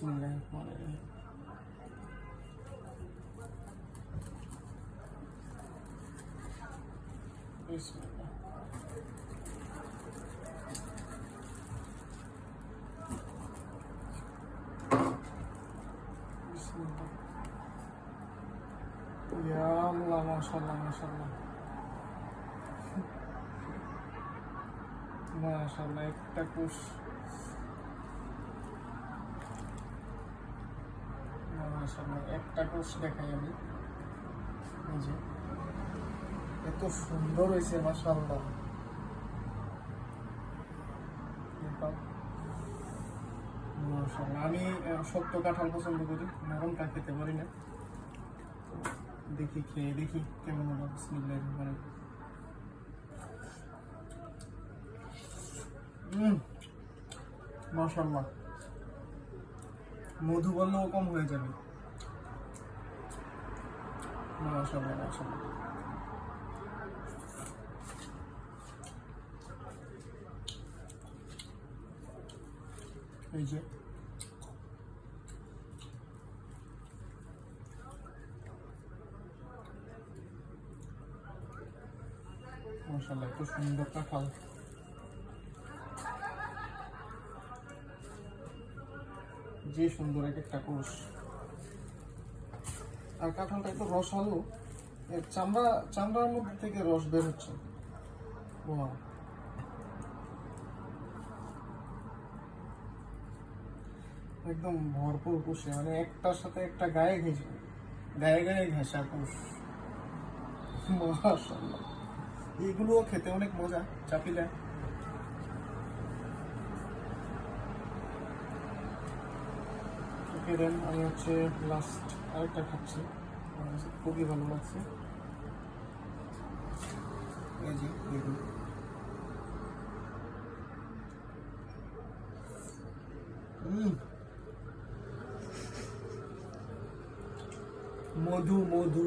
বিসমিল্লাহির রহমানির রহিম। বিসমিল্লাহ। বিসমিল্লাহ। ইয়া আল্লাহ, মাশাআল্লাহ মাশাআল্লাহ মাশাআল্লাহ। একটা কোষ মাশাআল্লাহ, একটা কোষ দেখাই আমি। এই যে এত সুন্দর হয়েছে মাশাআল্লাহ। মাশাআল্লাহ, আমি শক্ত কাঁঠাল পছন্দ করি, নরমটা খেতে পারি না। দেখি খেয়ে দেখি কেমন হলো। বিসমিল্লাহির রহমানির রহিম। মাশাআল্লাহ, মধু বললেও কম হয়ে যাবে। মাশাআল্লাহ মাশাআল্লাহ। এই যে মাশাআল্লাহ, এত সুন্দর কাঁঠাল। যে সুন্দর এক একটা কোষ। আর কাঁঠালটা একটু রসালো, এর চামড়ার মধ্যে থেকে রস বের হচ্ছে। ওয়াও, একদম ভরপুর কোষে, মানে একটার সাথে একটা গায়ে ঘেঁষে গায়ে গায়ে ঘেঁষা কোষ। মাশাআল্লাহ, এইগুলোও খেতে অনেক মজা। চাপিলা দেন, আমি হচ্ছে লাস্ট আরেকটা খাচ্ছি, খুবই ভালো লাগছে। এই যে দেখুন, মধু মধু।